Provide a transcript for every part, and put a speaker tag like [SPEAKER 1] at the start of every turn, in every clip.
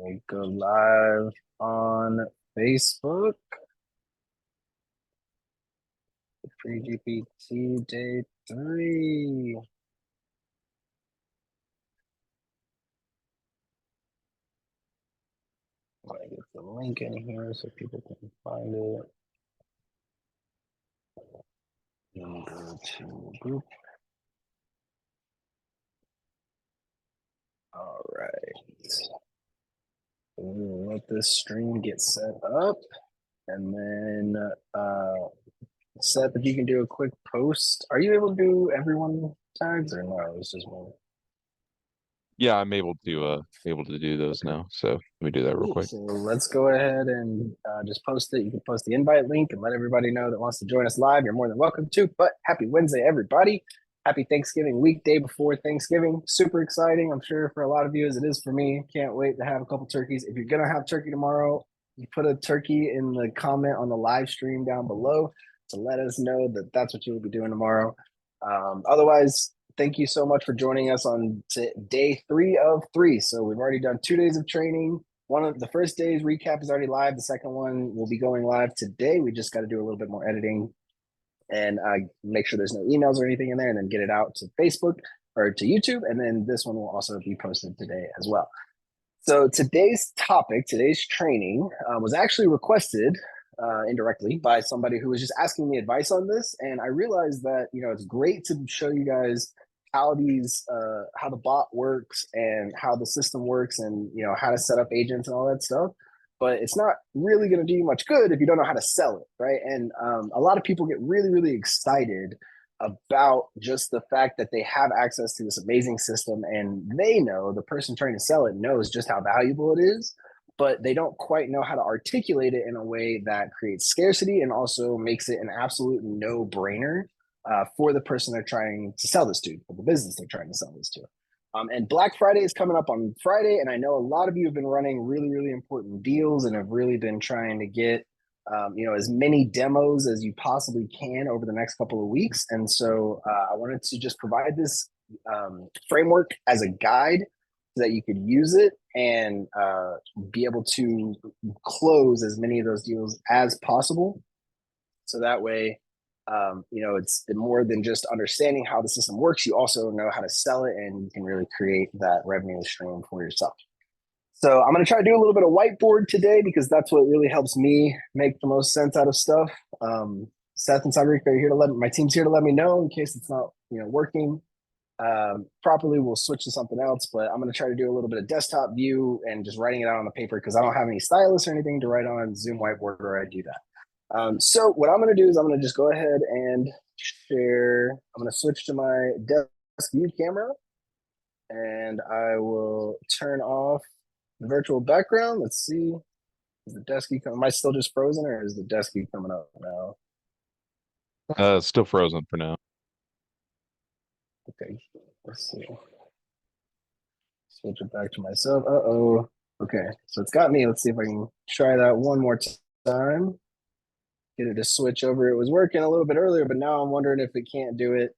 [SPEAKER 1] We go live on Facebook. Free GPT day 3. I'm gonna get the link in here so people can find it. And go to group. All right. We'll let this stream get set up, and then Seth, if you can do a quick post. Are you able to do everyone tags or no? It's just one.
[SPEAKER 2] Yeah, I'm able to do those now. So let me do that real quick.
[SPEAKER 1] So let's go ahead and just post it. You can post the invite link and let everybody know that wants to join us live. You're more than welcome to. But happy Wednesday, everybody. Happy Thanksgiving week, day before Thanksgiving. Super exciting, I'm sure, for a lot of you, as it is for me. Can't wait to have a couple turkeys. If you're going to have turkey tomorrow, you put a turkey in the comment on the live stream down below to let us know that that's what you'll be doing tomorrow. Otherwise, thank you so much for joining us on day 3 of 3. So we've already done 2 days of training. One of the first day's recap is already live. The second one will be going live today. We just got to do a little bit more editing and make sure there's no emails or anything in there, and then get it out to Facebook or to YouTube. And then this one will also be posted today as well. So today's topic, today's training was actually requested indirectly by somebody who was just asking me advice on this. And I realized that, it's great to show you guys how how the bot works and how the system works and, how to set up agents and all that stuff. But it's not really going to do you much good if you don't know how to sell it, right? And a lot of people get really, really excited about just the fact that they have access to this amazing system, and they know, the person trying to sell it knows just how valuable it is, but they don't quite know how to articulate it in a way that creates scarcity and also makes it an absolute no-brainer for the person they're trying to sell this to, for the business they're trying to sell this to. And Black Friday is coming up on Friday, and I know a lot of you have been running really, really important deals and have really been trying to get as many demos as you possibly can over the next couple of weeks. And so I wanted to just provide this framework as a guide so that you could use it and be able to close as many of those deals as possible. So that way, it's more than just understanding how the system works. You also know how to sell it, and you can really create that revenue stream for yourself. So I'm going to try to do a little bit of whiteboard today because that's what really helps me make the most sense out of stuff. Seth and Cedric are here to my team's here to let me know in case it's not, working properly. We'll switch to something else, but I'm going to try to do a little bit of desktop view and just writing it out on the paper because I don't have any stylus or anything to write on Zoom whiteboard where I do that. So what I'm going to do is I'm going to just go ahead and share. I'm going to switch to my desk view camera, and I will turn off the virtual background. Let's see. Is the desky coming? Am I still just frozen, or is the desky coming up now?
[SPEAKER 2] Still frozen for now.
[SPEAKER 1] Okay, let's see. Switch it back to myself. Uh-oh. Okay, so it's got me. Let's see if I can try that one more time. Get it to switch over. It was working a little bit earlier, but now I'm wondering if it can't do it.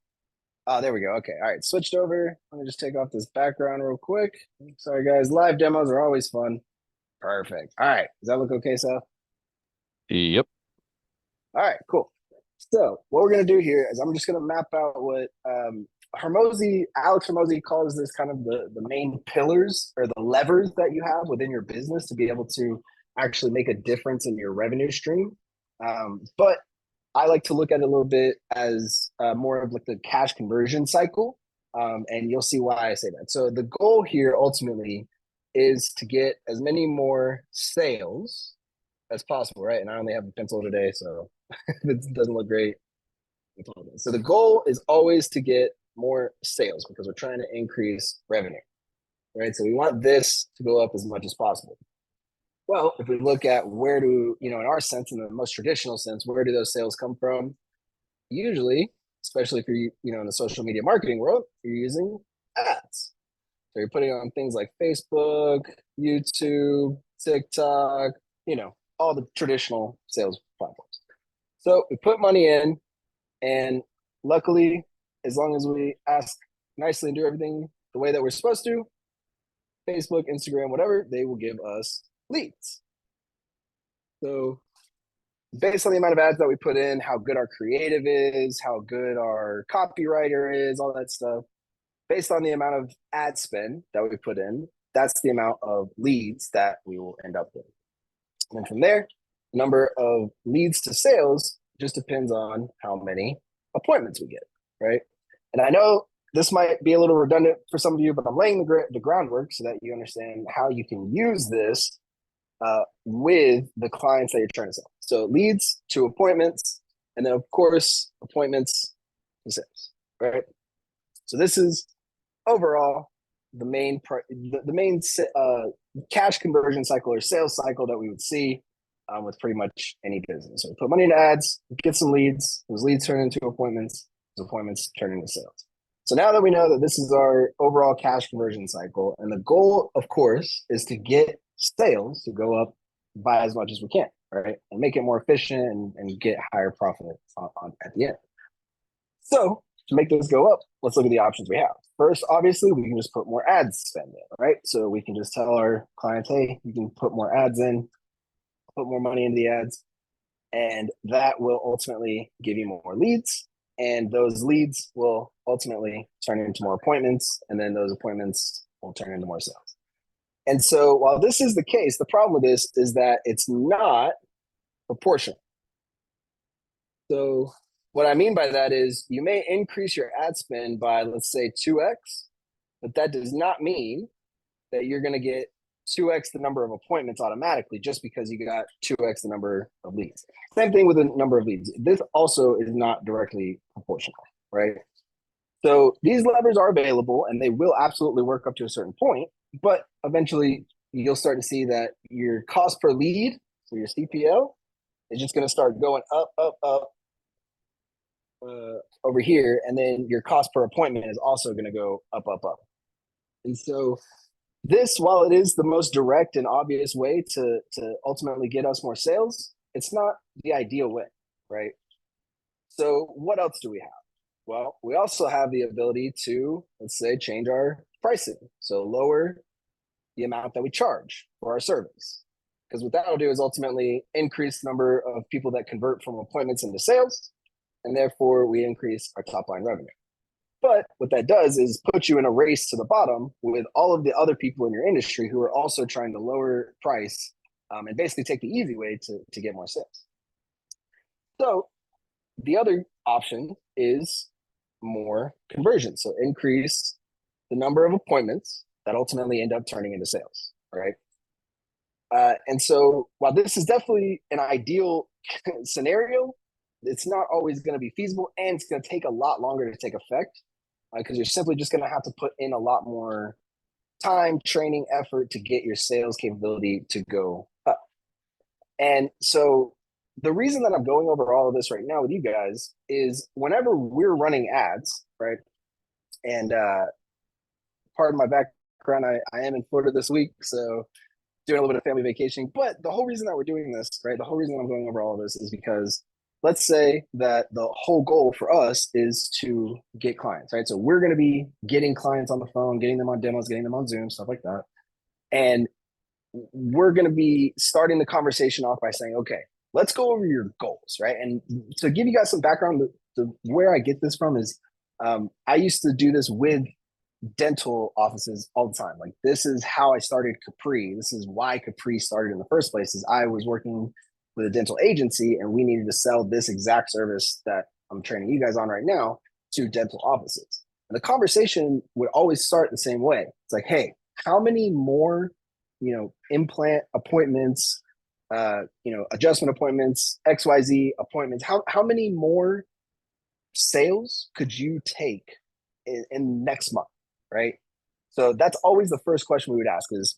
[SPEAKER 1] Oh, there we go. Okay, all right, switched over. Let me just take off this background real quick. Sorry, guys. Live demos are always fun. Perfect. All right, does that look okay, Seth?
[SPEAKER 2] Yep.
[SPEAKER 1] All right, cool. So what we're going to do here is I'm just going to map out what Alex Hermosi calls this kind of the main pillars or the levers that you have within your business to be able to actually make a difference in your revenue stream. But I like to look at it a little bit as more of like the cash conversion cycle. And you'll see why I say that. So the goal here ultimately is to get as many more sales as possible, right? And I only have a pencil today, so it doesn't look great. So the goal is always to get more sales because we're trying to increase revenue, right? So we want this to go up as much as possible. Well, if we look at where do, in our sense, in the most traditional sense, where do those sales come from? Usually, especially if you're, in the social media marketing world, you're using ads. So you're putting on things like Facebook, YouTube, TikTok, all the traditional sales platforms. So we put money in, and luckily, as long as we ask nicely and do everything the way that we're supposed to, Facebook, Instagram, whatever, they will give us leads. So based on the amount of ads that we put in, how good our creative is, how good our copywriter is, all that stuff, based on the amount of ad spend that we put in, that's the amount of leads that we will end up with. And then from there, the number of leads to sales just depends on how many appointments we get, right? And I know this might be a little redundant for some of you, but I'm laying the groundwork so that you understand how you can use this with the clients that you're trying to sell. So leads to appointments, and then of course appointments to sales, right? So this is overall the main cash conversion cycle or sales cycle that we would see with pretty much any business. So we put money into ads, get some leads, those leads turn into appointments, those appointments turn into sales. So now that we know that this is our overall cash conversion cycle, and the goal, of course, is to get sales to go up by as much as we can, right? And make it more efficient and get higher profit at the end. So to make this go up, let's look at the options we have. First, obviously, we can just put more ads spend in, right? So we can just tell our clients, hey, you can put more ads in, put more money into the ads, and that will ultimately give you more leads. And those leads will ultimately turn into more appointments, and then those appointments will turn into more sales. And so while this is the case, the problem with this is that it's not proportional. So what I mean by that is you may increase your ad spend by, let's say, 2x, but that does not mean that you're going to get 2x the number of appointments automatically just because you got 2x the number of leads. Same thing with the number of leads. This also is not directly proportional, right? So these levers are available and they will absolutely work up to a certain point, but eventually you'll start to see that your cost per lead, so your CPL, is just going to start going up, over here, and then your cost per appointment is also going to go up. And so this, while it is the most direct and obvious way to ultimately get us more sales, it's not the ideal way, right? So what else do we have? Well, we also have the ability to, let's say, change our pricing. So lower the amount that we charge for our service. Because what that'll do is ultimately increase the number of people that convert from appointments into sales, and therefore we increase our top line revenue. But what that does is put you in a race to the bottom with all of the other people in your industry who are also trying to lower price and basically take the easy way to get more sales. So the other option is more conversion. So increase the number of appointments that ultimately end up turning into sales, right? And so while this is definitely an ideal scenario, it's not always going to be feasible, and it's going to take a lot longer to take effect because you're simply just going to have to put in a lot more time, training, effort to get your sales capability to go up. And so the reason that I'm going over all of this right now with you guys is whenever we're running ads, right? And part of my background, I am in Florida this week, so doing a little bit of family vacation. But the whole reason that we're doing this, right? The whole reason I'm going over all of this is because let's say that the whole goal for us is to get clients, right? So we're going to be getting clients on the phone, getting them on demos, getting them on Zoom, stuff like that. And we're going to be starting the conversation off by saying, okay, let's go over your goals, right? And to give you guys some background, where I get this from is I used to do this with dental offices all the time. Like this is how I started Capri. This is why Capri started in the first place, is I was working with a dental agency and we needed to sell this exact service that I'm training you guys on right now to dental offices. And the conversation would always start the same way. It's like, hey, how many more, implant appointments, adjustment appointments, XYZ appointments, how many more sales could you take in next month, right? So that's always the first question we would ask is,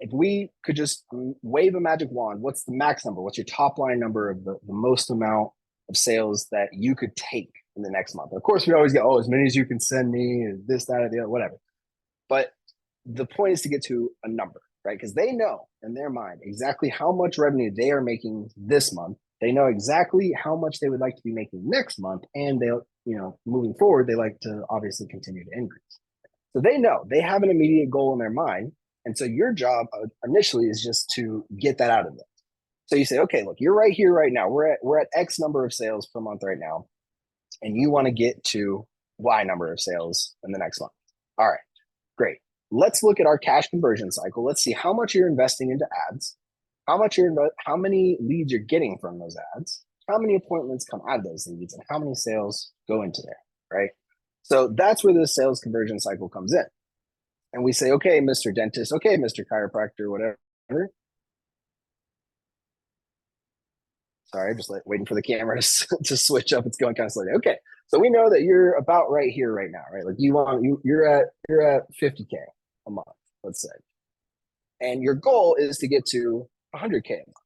[SPEAKER 1] if we could just wave a magic wand, what's the max number? What's your top line number of the most amount of sales that you could take in the next month? Of course, we always go, as many as you can send me, this, that, or the other, whatever. But the point is to get to a number, right? Because they know in their mind exactly how much revenue they are making this month. They know exactly how much they would like to be making next month. And they'll, moving forward, they like to obviously continue to increase. So they know they have an immediate goal in their mind. And so your job initially is just to get that out of them. So you say, okay, look, you're right here right now. We're at X number of sales per month right now, and you want to get to Y number of sales in the next month. All right, great. Let's look at our cash conversion cycle. Let's see how much you're investing into ads, how many leads you're getting from those ads, how many appointments come out of those leads, and how many sales go into there, right? So that's where the sales conversion cycle comes in. And we say, okay, Mr. Dentist, okay, Mr. Chiropractor, whatever. Sorry, just waiting for the camera to switch up. It's going kind of slowly. Okay, so we know that you're about right here right now, right? Like you're at 50K a month, let's say, and your goal is to get to 100K a month.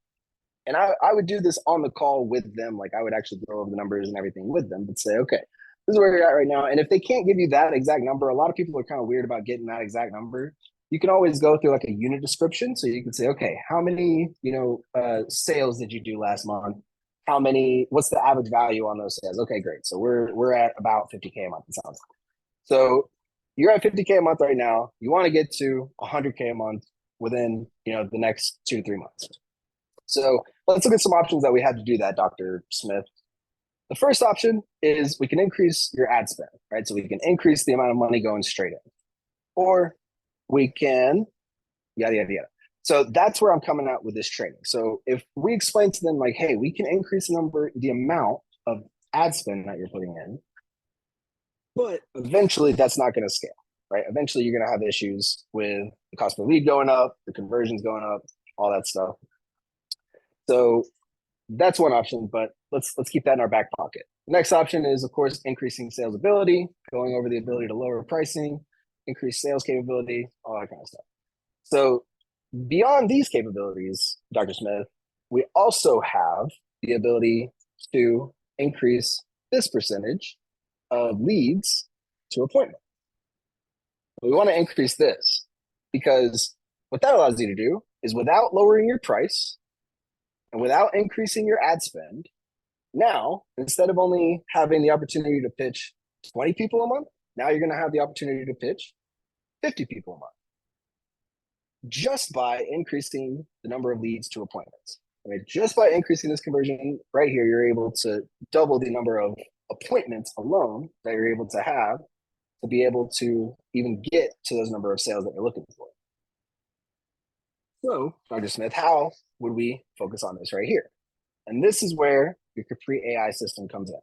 [SPEAKER 1] And I would do this on the call with them. Like I would actually go over the numbers and everything with them, but say, okay, this is where you're at right now. And if they can't give you that exact number, a lot of people are kind of weird about getting that exact number. You can always go through like a unit description. So you can say, okay, how many, sales did you do last month? What's the average value on those sales? Okay, great. So we're at about 50K a month, it sounds like. So you're at 50K a month right now. You want to get to 100K a month within, the next 2 to 3 months. So let's look at some options that we had to do that, Dr. Smith. The first option is we can increase your ad spend, right? So we can increase the amount of money going straight in. Or we can, yada, yada, yada. So that's where I'm coming out with this training. So if we explain to them like, hey, we can increase the amount of ad spend that you're putting in, but eventually that's not going to scale, right? Eventually you're going to have issues with the cost per lead going up, the conversions going up, all that stuff. So that's one option, but let's keep that in our back pocket. The next option is, of course, increasing sales ability, going over the ability to lower pricing, increase sales capability, all that kind of stuff. So beyond these capabilities, Dr. Smith, we also have the ability to increase this percentage of leads to appointment. We want to increase this because what that allows you to do is without lowering your price, and without increasing your ad spend, now, instead of only having the opportunity to pitch 20 people a month, now you're going to have the opportunity to pitch 50 people a month just by increasing the number of leads to appointments. I mean, just by increasing this conversion right here, you're able to double the number of appointments alone that you're able to have to be able to even get to those number of sales that you're looking for. So, Dr. Smith, how would we focus on this right here? And this is where your Capri AI system comes in.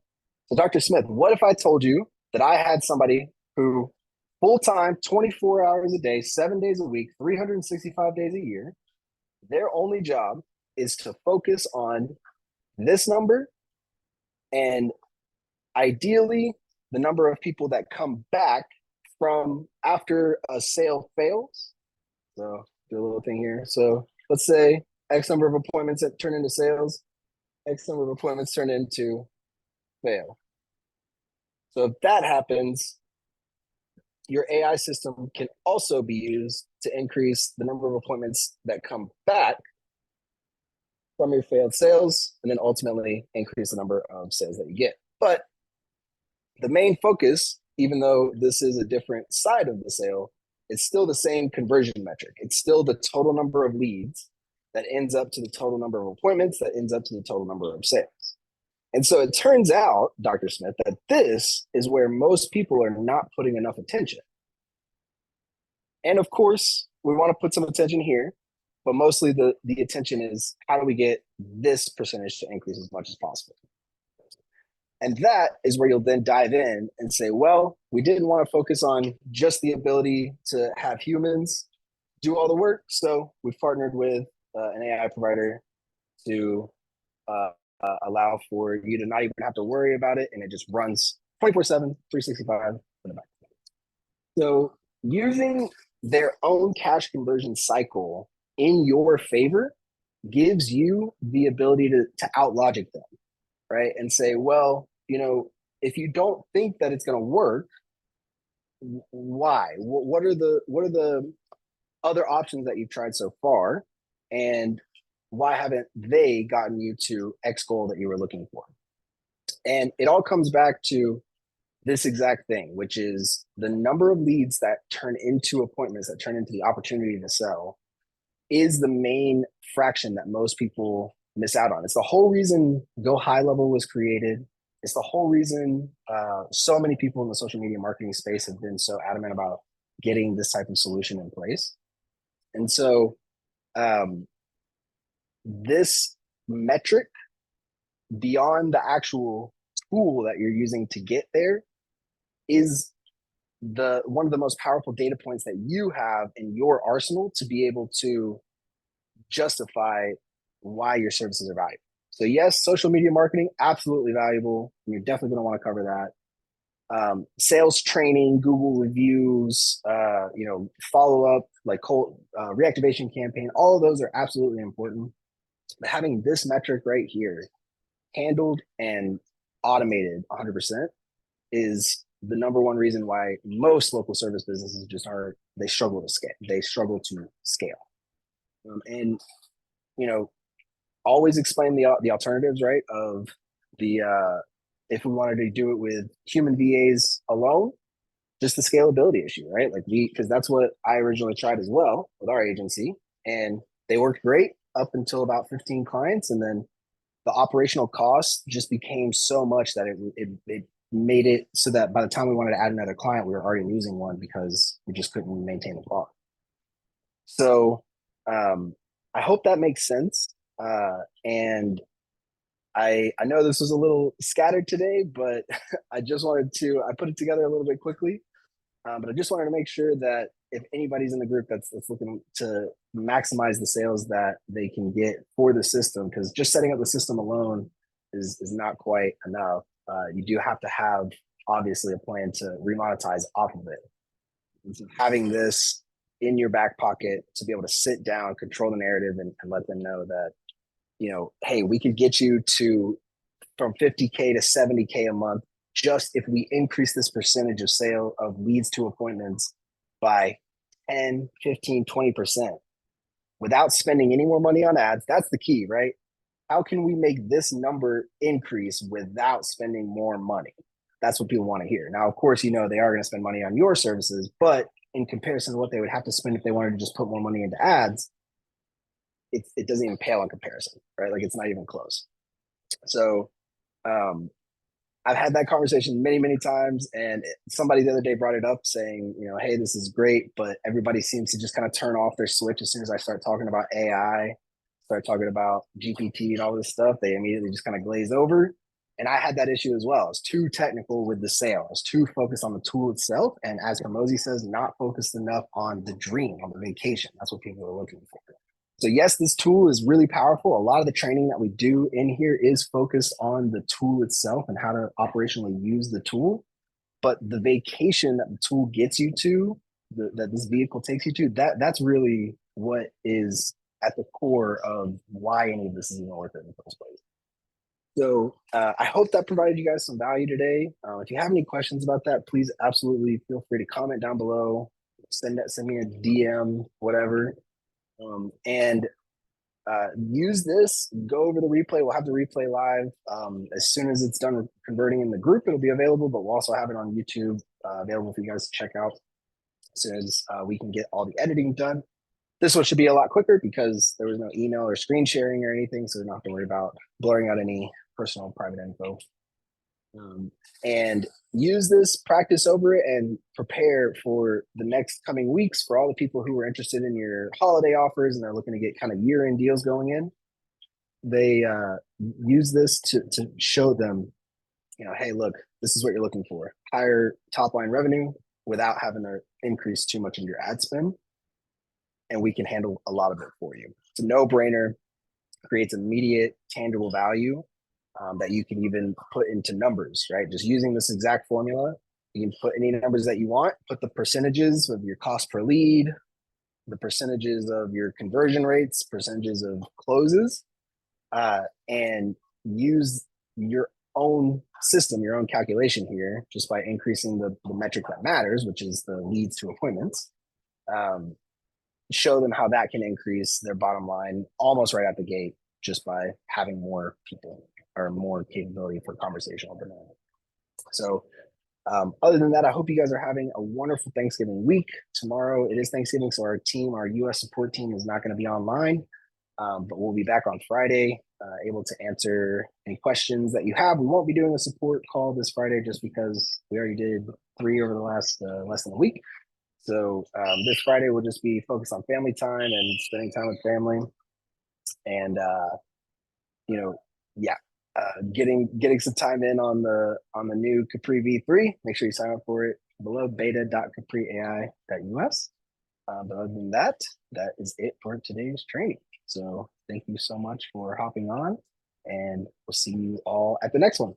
[SPEAKER 1] So, Dr. Smith, what if I told you that I had somebody who full-time, 24 hours a day, 7 days a week, 365 days a year, their only job is to focus on this number and ideally the number of people that come back from after a sale fails. So do a little thing here. So let's say X number of appointments that turn into sales, X number of appointments turn into fail. So if that happens, your AI system can also be used to increase the number of appointments that come back from your failed sales, and then ultimately increase the number of sales that you get. But the main focus, even though this is a different side of the sale, it's still the same conversion metric. It's still the total number of leads that ends up to the total number of appointments that ends up to the total number of sales. And so it turns out, Dr. Smith, that this is where most people are not putting enough attention. And of course, we want to put some attention here, but mostly the attention is how do we get this percentage to increase as much as possible? And that is where you'll then dive in and say, well, we didn't want to focus on just the ability to have humans do all the work. So we've partnered with an AI provider to allow for you to not even have to worry about it. And it just runs 24/7, 365 for the back. So using their own cash conversion cycle in your favor gives you the ability to outlogic them, right? And say, well, if you don't think that it's going to work, why? What are the other options that you've tried so far, and why haven't they gotten you to X goal that you were looking for? And it all comes back to this exact thing, which is the number of leads that turn into appointments, that turn into the opportunity to sell, is the main fraction that most people miss out on. It's the whole reason Go High Level was created. It's the whole reason so many people in the social media marketing space have been so adamant about getting this type of solution in place. And so um, this metric, beyond the actual tool that you're using to get there, is the one of the most powerful data points that you have in your arsenal to be able to justify why your services are valuable. So yes, social media marketing, absolutely valuable. You're definitely going to want to cover that. Sales training, Google reviews, follow up, like cold reactivation campaign, all of those are absolutely important. But having this metric right here handled and automated 100% is the number one reason why most local service businesses just are, they struggle to scale. They struggle to scale. And you know, always explain the alternatives, right? Of the if we wanted to do it with human VAs alone, just the scalability issue, right? Like because that's what I originally tried as well with our agency, and they worked great up until about 15 clients, and then the operational cost just became so much that it made it so that by the time we wanted to add another client, we were already losing one because we just couldn't maintain the quality. So I hope that makes sense. And I know this was a little scattered today, but I just wanted to I put it together a little bit quickly. But I just wanted to make sure that if anybody's in the group that's looking to maximize the sales that they can get for the system, because just setting up the system alone is not quite enough. You do have to have obviously a plan to remonetize off of it. And so having this in your back pocket to be able to sit down, control the narrative, and let them know that, hey, we could get you to from 50K to 70K a month just if we increase this percentage of sale of leads to appointments by 10, 15, 20% without spending any more money on ads. That's the key, right? How can we make this number increase without spending more money? That's what people want to hear. Now, of course, they are going to spend money on your services, but in comparison to what they would have to spend if they wanted to just put more money into ads, it doesn't even pale in comparison, right? Like it's not even close. So um, I've had that conversation many, many times, and somebody the other day brought it up saying, hey, this is great, but everybody seems to just kind of turn off their switch as soon as I start talking about AI, start talking about GPT and all this stuff. They immediately just kind of glaze over. And I had that issue as well. I was too technical with the sale. I was too focused on the tool itself. And as Hormozy says, not focused enough on the dream, on the vacation. That's what people are looking for. So yes, this tool is really powerful. A lot of the training that we do in here is focused on the tool itself and how to operationally use the tool. But the vacation that the tool gets you to, that this vehicle takes you to, that's really what is at the core of why any of this is even worth it in the first place. So I hope that provided you guys some value today. If you have any questions about that, please absolutely feel free to comment down below, send me a DM, whatever. And use this, go over the replay. We'll have the replay live. As soon as it's done converting in the group, it'll be available, but we'll also have it on YouTube available for you guys to check out as soon as we can get all the editing done. This one should be a lot quicker because there was no email or screen sharing or anything, so we don't have to worry about blurring out any personal private info. And use this, practice over it, and prepare for the next coming weeks for all the people who are interested in your holiday offers and they're looking to get kind of year-end deals going in. They use this to show them, hey, look, this is what you're looking for. Higher top line revenue without having to increase too much in your ad spend. And we can handle a lot of it for you. It's a no-brainer, creates immediate tangible value that you can even put into numbers, right? Just using this exact formula, you can put any numbers that you want, put the percentages of your cost per lead, the percentages of your conversion rates, percentages of closes, and use your own system, your own calculation here, just by increasing the metric that matters, which is the leads to appointments. Show them how that can increase their bottom line almost right out the gate just by having more people or more capability for conversational demand. So Other than that, I hope you guys are having a wonderful Thanksgiving week. Tomorrow it is Thanksgiving, so our US support team is not going to be online, but we'll be back on Friday, able to answer any questions that you have. We won't be doing a support call this Friday just because we already did 3 over the last less than a week. So this Friday will just be focused on family time and spending time with family, and you know, yeah, getting some time in on the new Capri V3. Make sure you sign up for it below beta.capriai.us. But other than that, that is it for today's training. So thank you so much for hopping on, and we'll see you all at the next one.